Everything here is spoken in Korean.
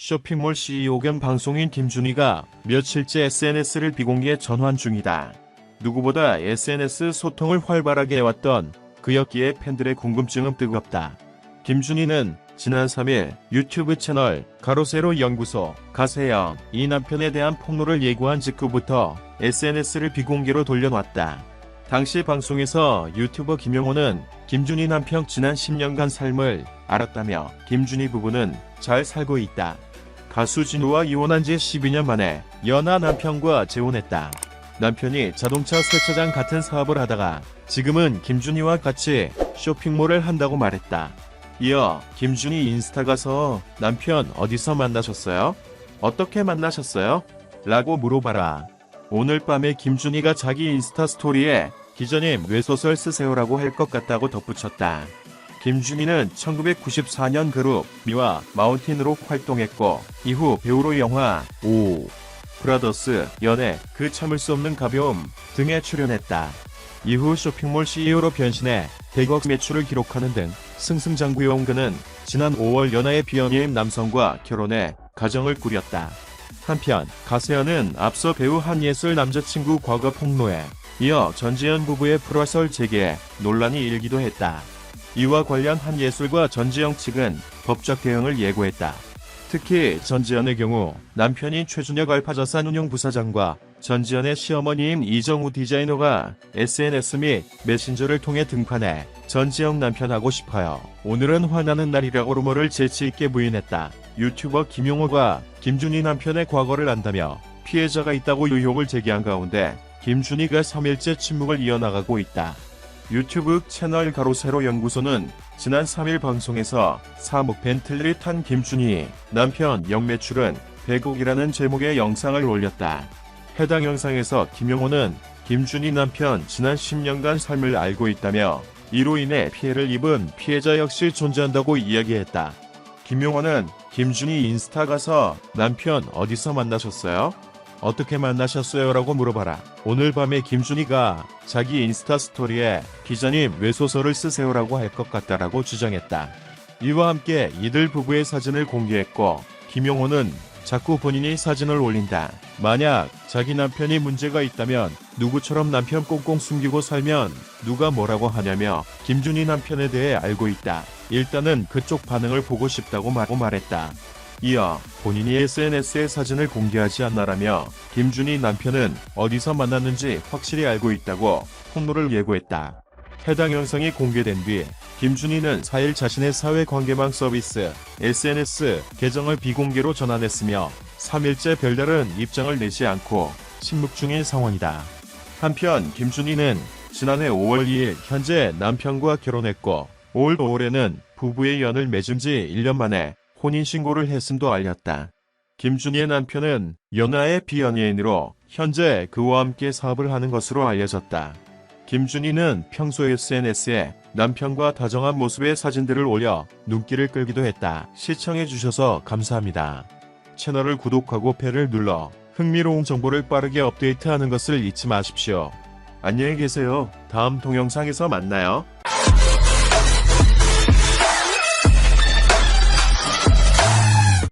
쇼핑몰 CEO 겸 방송인 김준희가 며칠째 SNS를 비공개 전환 중이다. 누구보다 SNS 소통을 활발하게 해왔던 그였기에 팬들의 궁금증은 뜨겁다. 김준희는 지난 3일 유튜브 채널 가로세로 연구소 가세영 이 남편에 대한 폭로를 예고한 직후부터 SNS를 비공개로 돌려놨다. 당시 방송에서 유튜버 김용호는 김준희 남편 지난 10년간 삶을 알았다며 김준희 부부는 잘 살고 있다. 가수 진우와 이혼한 지 12년 만에 연하 남편과 재혼했다. 남편이 자동차 세차장 같은 사업을 하다가 지금은 김준희와 같이 쇼핑몰을 한다고 말했다. 이어 김준희 인스타 가서 남편 어디서 만나셨어요? 어떻게 만나셨어요? 라고 물어봐라. 오늘 밤에 김준희가 자기 인스타 스토리에 기자님 외소설 쓰세요라고 할 것 같다고 덧붙였다. 김준희는 1994년 그룹 미와 마운틴으로 활동했고 이후 배우로 영화 오 브라더스, 연애, 그 참을 수 없는 가벼움 등에 출연했다. 이후 쇼핑몰 CEO로 변신해 대거 매출을 기록하는 등 승승장구해온 그는 지난 5월 연하의 비연예인 남성과 결혼해 가정을 꾸렸다. 한편 가세현은 앞서 배우 한예슬 남자친구 과거 폭로에 이어 전지현 부부의 불화설 재개에 논란이 일기도 했다. 이와 관련 한예슬과 전지영 측은 법적 대응을 예고했다. 특히 전지현의 경우 남편인 최준혁 알파자산 운용 부사장과 전지현의 시어머니인 이정우 디자이너가 SNS 및 메신저를 통해 등판해 전지영 남편하고 싶어요. 오늘은 화나는 날이라고 루머를 재치있게 부인했다. 유튜버 김용호가 김준희 남편의 과거를 안다며 피해자가 있다고 의혹을 제기한 가운데 김준희가 3일째 침묵을 이어나가고 있다. 유튜브 채널 가로세로 연구소는 지난 3일 방송에서 3억 벤틀리를 탄 김준희 남편 연매출은 100억이라는 제목의 영상을 올렸다. 해당 영상에서 김용호는 김준희 남편 지난 10년간 삶을 알고 있다며 이로 인해 피해를 입은 피해자 역시 존재한다고 이야기했다. 김용호는 김준희 인스타 가서 남편 어디서 만나셨어요? 어떻게 만나셨어요? 라고 물어봐라. 오늘 밤에 김준희가 자기 인스타 스토리에 기자님 외소설을 쓰세요라고 할 것 같다라고 주장했다. 이와 함께 이들 부부의 사진을 공개했고 김용호는 자꾸 본인이 사진을 올린다. 만약 자기 남편이 문제가 있다면 누구처럼 남편 꽁꽁 숨기고 살면 누가 뭐라고 하냐며 김준희 남편에 대해 알고 있다. 일단은 그쪽 반응을 보고 싶다고 말했다. 이어 본인이 SNS에 사진을 공개하지 않나라며 김준희 남편은 어디서 만났는지 확실히 알고 있다고 폭로를 예고했다. 해당 영상이 공개된 뒤 김준희는 4일 자신의 사회관계망 서비스 SNS 계정을 비공개로 전환했으며 3일째 별다른 입장을 내지 않고 침묵 중인 상황이다. 한편 김준희는 지난해 5월 2일 현재 남편과 결혼했고 올 5월에는 부부의 연을 맺은 지 1년 만에 혼인신고를 했음도 알렸다. 김준희의 남편은 연하의 비연예인으로 현재 그와 함께 사업을 하는 것으로 알려졌다. 김준희는 평소 SNS에 남편과 다정한 모습의 사진들을 올려 눈길을 끌기도 했다. 시청해주셔서 감사합니다. 채널을 구독하고 배를 눌러 흥미로운 정보를 빠르게 업데이트하는 것을 잊지 마십시오. 안녕히 계세요. 다음 동영상에서 만나요.